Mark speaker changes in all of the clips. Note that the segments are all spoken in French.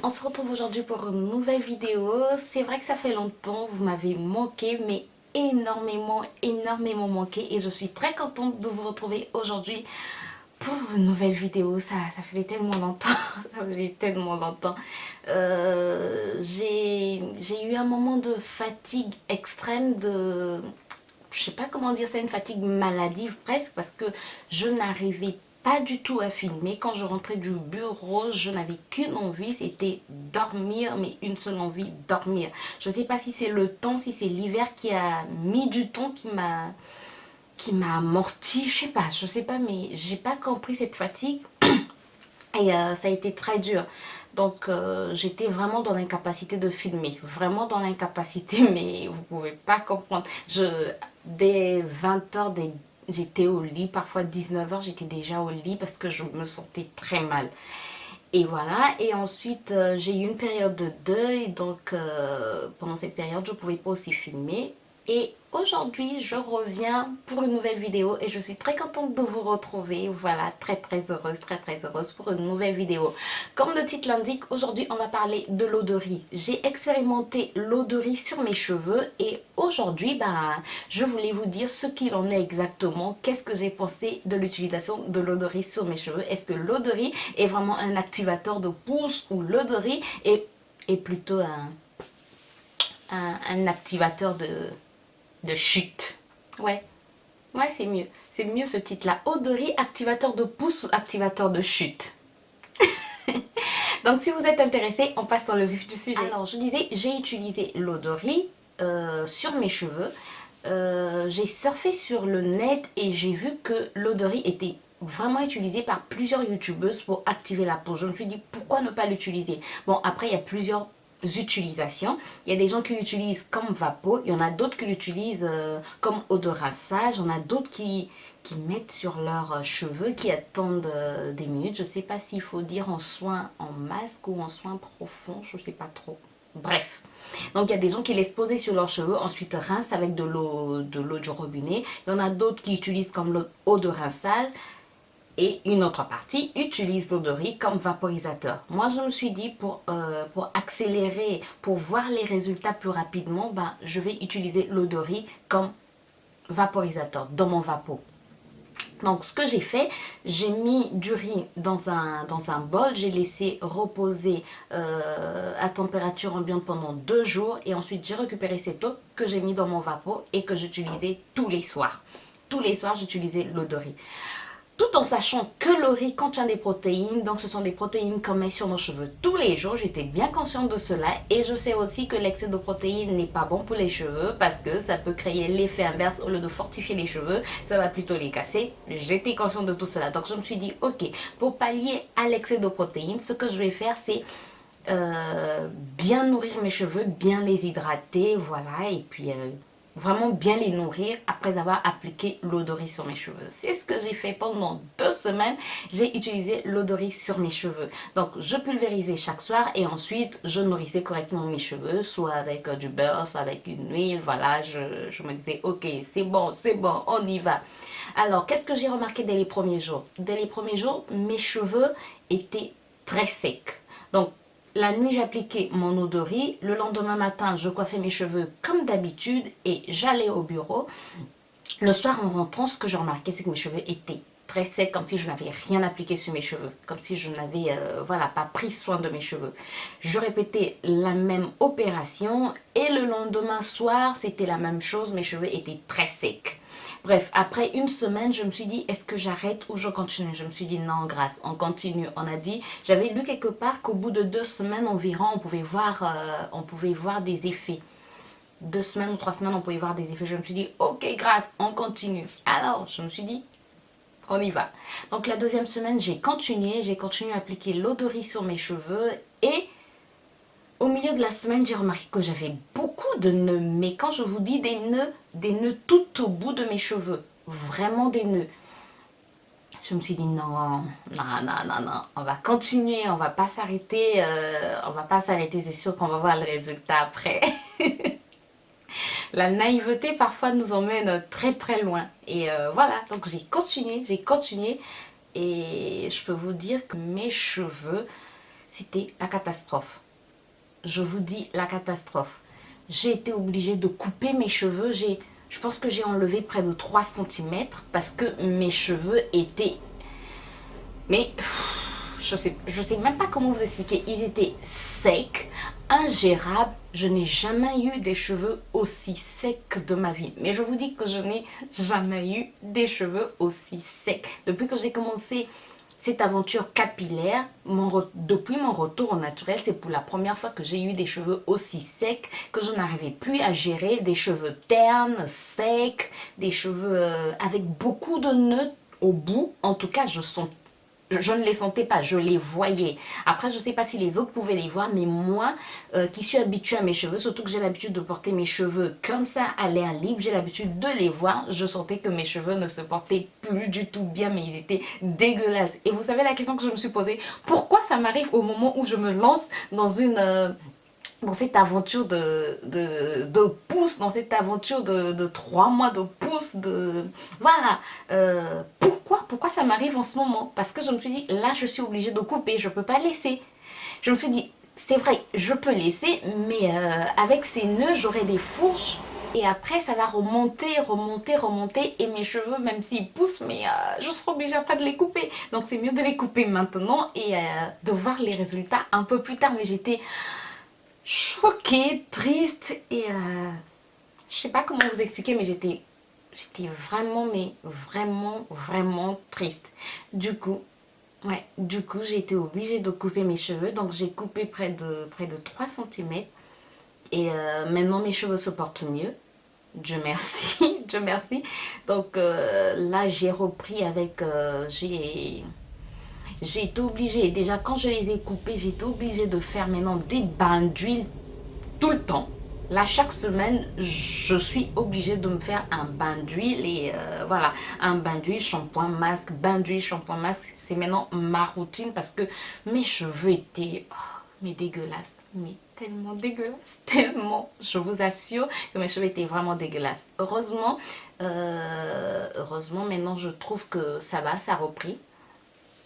Speaker 1: on se retrouve aujourd'hui pour une nouvelle vidéo. C'est vrai que ça fait longtemps, vous m'avez manqué, mais énormément manqué. Et je suis très contente de vous retrouver aujourd'hui pour une nouvelle vidéo. Ça faisait tellement longtemps, ça faisait tellement longtemps. J'ai eu un moment de fatigue extrême, je sais pas comment dire ça, une fatigue maladive presque, parce que je n'arrivais pas du tout à filmer. Quand je rentrais du bureau, je n'avais qu'une envie, c'était dormir, mais une seule envie, dormir. Je sais pas si c'est le temps, si c'est l'hiver qui a mis du temps, qui m'a amorti, je sais pas, mais j'ai pas compris cette fatigue. Et ça a été très dur. Donc j'étais vraiment dans l'incapacité de filmer. Vraiment dans l'incapacité, mais vous pouvez pas comprendre. Dès 20h, j'étais au lit. Parfois 19h, j'étais déjà au lit parce que je me sentais très mal. Et voilà, et ensuite j'ai eu une période de deuil, donc pendant cette période je ne pouvais pas aussi filmer. Et aujourd'hui je reviens pour une nouvelle vidéo et je suis très contente de vous retrouver. Voilà, très heureuse pour une nouvelle vidéo. Comme le titre l'indique, aujourd'hui on va parler de l'eau de riz. J'ai expérimenté l'eau de riz sur mes cheveux et aujourd'hui je voulais vous dire ce qu'il en est exactement. Qu'est-ce que j'ai pensé de l'utilisation de l'eau de riz sur mes cheveux? Est-ce que l'eau de riz est vraiment un activateur de pousse ou l'eau de riz est plutôt un activateur de chute? Ouais, c'est mieux. C'est mieux ce titre-là. Eau de riz, activateur de pousse ou activateur de chute? Donc si vous êtes intéressé, on passe dans le vif du sujet. Alors je disais, j'ai utilisé l'eau de riz sur mes cheveux. J'ai surfé sur le net et j'ai vu que l'eau de riz était vraiment utilisée par plusieurs youtubeuses pour activer la peau. Je me suis dit pourquoi ne pas l'utiliser. Bon, après il y a plusieurs utilisations. Il y a des gens qui l'utilisent comme vapeau, il y en a d'autres qui l'utilisent comme eau de rinçage, il y en a d'autres qui mettent sur leurs cheveux, qui attendent des minutes. Je ne sais pas s'il faut dire en soin en masque ou en soin profond, je ne sais pas trop. Bref, donc il y a des gens qui laissent poser sur leurs cheveux, ensuite rincent avec de l'eau du robinet. Il y en a d'autres qui utilisent comme l'eau de rinçage et une autre partie utilise l'eau de riz comme vaporisateur. Moi je me suis dit pour accélérer, pour voir les résultats plus rapidement, je vais utiliser l'eau de riz comme vaporisateur dans mon vapeau. Donc ce que j'ai fait, j'ai mis du riz dans un bol, j'ai laissé reposer à température ambiante pendant 2 jours et ensuite j'ai récupéré cette eau que j'ai mis dans mon vapeau et que j'utilisais tous les soirs. Tous les soirs j'utilisais l'eau de riz. Tout en sachant que le riz contient des protéines, donc ce sont des protéines qu'on met sur nos cheveux tous les jours. J'étais bien consciente de cela et je sais aussi que l'excès de protéines n'est pas bon pour les cheveux parce que ça peut créer l'effet inverse. Au lieu de fortifier les cheveux, ça va plutôt les casser. J'étais consciente de tout cela, donc je me suis dit ok, pour pallier à l'excès de protéines, ce que je vais faire c'est bien nourrir mes cheveux, bien les hydrater, voilà, et puis vraiment bien les nourrir après avoir appliqué l'eau de riz sur mes cheveux. C'est ce que j'ai fait pendant 2 semaines. J'ai utilisé l'eau de riz sur mes cheveux. Donc je pulvérisais chaque soir et ensuite je nourrissais correctement mes cheveux, soit avec du beurre, soit avec une huile. Voilà, je me disais ok, c'est bon, on y va. Alors qu'est-ce que j'ai remarqué dès les premiers jours? Dès les premiers jours, mes cheveux étaient très secs. Donc la nuit, j'appliquais mon eau de riz. Le lendemain matin, je coiffais mes cheveux comme d'habitude et j'allais au bureau. Le soir, en rentrant, ce que je remarquais, c'est que mes cheveux étaient très secs, comme si je n'avais rien appliqué sur mes cheveux, comme si je n'avais pas pris soin de mes cheveux. Je répétais la même opération et le lendemain soir, c'était la même chose, mes cheveux étaient très secs. Bref, après une semaine, je me suis dit, est-ce que j'arrête ou je continue? Je me suis dit, non, grâce, on continue. On a dit, j'avais lu quelque part qu'au bout de 2 semaines environ, on pouvait voir des effets. 2 semaines ou 3 semaines, on pouvait voir des effets. Je me suis dit, ok, grâce, on continue. Alors, je me suis dit, on y va. Donc, la 2e semaine, j'ai continué à appliquer l'eau de riz sur mes cheveux et au milieu de la semaine, j'ai remarqué que j'avais beaucoup de nœuds. Mais quand je vous dis des nœuds tout au bout de mes cheveux. Vraiment des nœuds. Je me suis dit non, on va continuer, on va pas s'arrêter. C'est sûr qu'on va voir le résultat après. La naïveté parfois nous emmène très très loin. Et voilà, donc j'ai continué. Et je peux vous dire que mes cheveux c'était la catastrophe. Je vous dis la catastrophe. J'ai été obligée de couper mes cheveux. Je pense que j'ai enlevé près de 3 centimètres parce que mes cheveux étaient... Mais je sais même pas comment vous expliquer. Ils étaient secs, ingérables. Je n'ai jamais eu des cheveux aussi secs de ma vie. Mais je vous dis que je n'ai jamais eu des cheveux aussi secs. Depuis que j'ai commencé cette aventure capillaire, depuis mon retour au naturel, c'est pour la première fois que j'ai eu des cheveux aussi secs, que je n'arrivais plus à gérer, des cheveux ternes, secs, des cheveux avec beaucoup de nœuds au bout. En tout cas, je ne les sentais pas, je les voyais. Après, je ne sais pas si les autres pouvaient les voir, mais moi, qui suis habituée à mes cheveux, surtout que j'ai l'habitude de porter mes cheveux comme ça à l'air libre, j'ai l'habitude de les voir, je sentais que mes cheveux ne se portaient plus du tout bien, mais ils étaient dégueulasses. Et vous savez la question que je me suis posée, pourquoi ça m'arrive au moment où je me lance dans cette aventure de pouce, dans cette aventure de 3 mois de pouce, voilà. Pourquoi ça m'arrive en ce moment? Parce que je me suis dit, là, je suis obligée de couper, je ne peux pas laisser. Je me suis dit, c'est vrai, je peux laisser, mais avec ces nœuds, j'aurai des fourches. Et après, ça va remonter. Et mes cheveux, même s'ils poussent, mais je serai obligée après de les couper. Donc, c'est mieux de les couper maintenant et de voir les résultats un peu plus tard. Mais j'étais choquée, triste et je sais pas comment vous expliquer, mais j'étais vraiment, mais vraiment triste. Du coup, j'ai été obligée de couper mes cheveux. Donc j'ai coupé près de 3 centimètres et maintenant mes cheveux se portent mieux. Dieu merci, Dieu merci. Donc là j'ai repris avec, j'ai été obligée, déjà quand je les ai coupés, j'ai été obligée de faire maintenant des bains d'huile tout le temps. Là, chaque semaine, je suis obligée de me faire un bain d'huile et voilà, un bain d'huile, shampoing, masque, bain d'huile, shampoing, masque. C'est maintenant ma routine parce que mes cheveux étaient, mais dégueulasses, mais tellement dégueulasses, tellement. Je vous assure que mes cheveux étaient vraiment dégueulasses. Heureusement, maintenant, je trouve que ça va, ça a repris.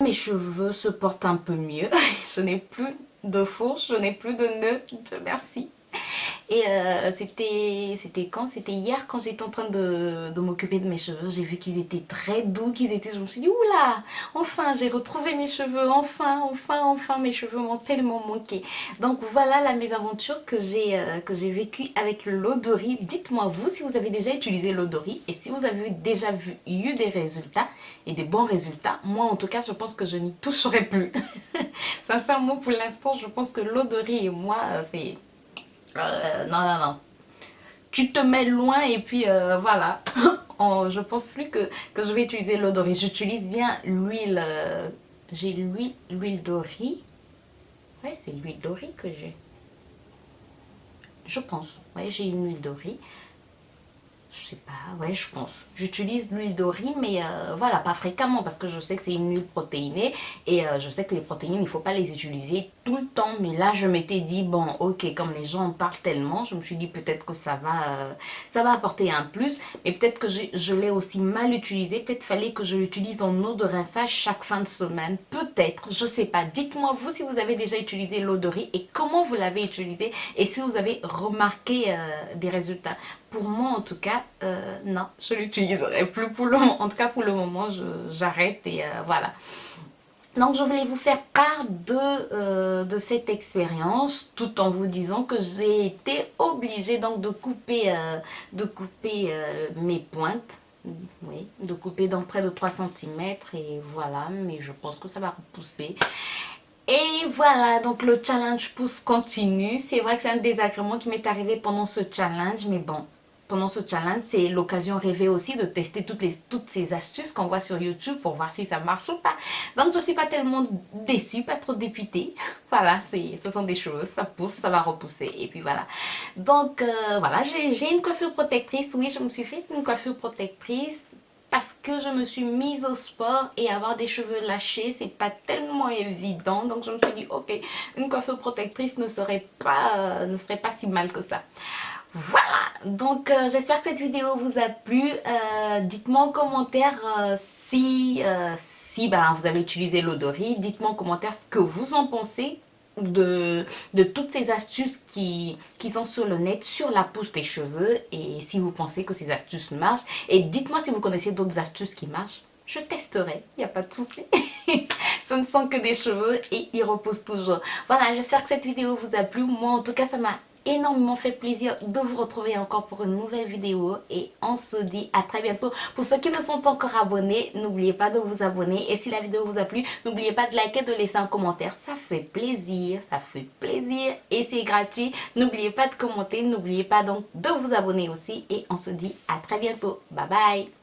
Speaker 1: Mes cheveux se portent un peu mieux. Je n'ai plus de fourche, je n'ai plus de nœuds. Dieu merci. Et c'était quand? C'était hier quand j'étais en train de m'occuper de mes cheveux. J'ai vu qu'ils étaient très doux, je me suis dit, oula, enfin j'ai retrouvé mes cheveux, enfin, mes cheveux m'ont tellement manqué. Donc voilà la mésaventure que j'ai vécue avec l'eau de riz. Dites-moi vous si vous avez déjà utilisé l'eau de riz et si vous avez déjà eu des résultats et des bons résultats. Moi en tout cas je pense que je n'y toucherai plus. Sincèrement pour l'instant je pense que l'eau de riz et moi c'est... non. Tu te mets loin et puis voilà. Je pense plus que je vais utiliser l'eau de riz. J'utilise bien l'huile. J'ai l'huile de riz. Ouais, c'est l'huile de riz que j'ai. Je pense. Ouais, j'ai une huile de riz. Je sais pas, ouais, je pense. J'utilise l'huile de riz, mais voilà, pas fréquemment parce que je sais que c'est une huile protéinée et je sais que les protéines, il ne faut pas les utiliser tout le temps. Mais là, je m'étais dit, bon, ok, comme les gens en parlent tellement, je me suis dit peut-être que ça va apporter un plus. Mais peut-être que je l'ai aussi mal utilisé. Peut-être fallait que je l'utilise en eau de rinçage chaque fin de semaine. Peut-être, je sais pas. Dites-moi vous si vous avez déjà utilisé l'eau de riz et comment vous l'avez utilisée et si vous avez remarqué des résultats. Pour moi, en tout cas, non, je l'utiliserai plus pour le moment. En tout cas, pour le moment, j'arrête et voilà. Donc, je voulais vous faire part de cette expérience, tout en vous disant que j'ai été obligée donc de couper mes pointes. Oui, de couper dans près de 3 centimètres et voilà, mais je pense que ça va repousser. Et voilà, donc le challenge pouce continue. C'est vrai que c'est un désagrément qui m'est arrivé pendant ce challenge, mais bon, pendant ce challenge, c'est l'occasion rêvée aussi de tester toutes ces astuces qu'on voit sur YouTube pour voir si ça marche ou pas. Donc je ne suis pas tellement déçue, pas trop dépitée. Voilà, ce sont des choses, ça pousse, ça va repousser et puis voilà. Donc voilà, j'ai une coiffure protectrice. Oui, je me suis fait une coiffure protectrice parce que je me suis mise au sport et avoir des cheveux lâchés, c'est pas tellement évident. Donc je me suis dit, ok, une coiffure protectrice ne serait pas si mal que ça. Voilà, donc j'espère que cette vidéo vous a plu. Dites-moi en commentaire si vous avez utilisé l'eau de riz. Dites-moi en commentaire ce que vous en pensez. de toutes ces astuces qui sont sur le net, sur la pousse des cheveux, et si vous pensez que ces astuces marchent, et dites-moi si vous connaissez d'autres astuces qui marchent, je testerai, il n'y a pas de souci. Ce ne sont que des cheveux et ils repoussent toujours. Voilà, j'espère que cette vidéo vous a plu. Moi, en tout cas, ça m'a énormément fait plaisir de vous retrouver encore pour une nouvelle vidéo et on se dit à très bientôt. Pour ceux qui ne sont pas encore abonnés, n'oubliez pas de vous abonner et si la vidéo vous a plu, n'oubliez pas de liker, de laisser un commentaire, ça fait plaisir et c'est gratuit. N'oubliez pas de commenter, n'oubliez pas donc de vous abonner aussi et on se dit à très bientôt. Bye bye.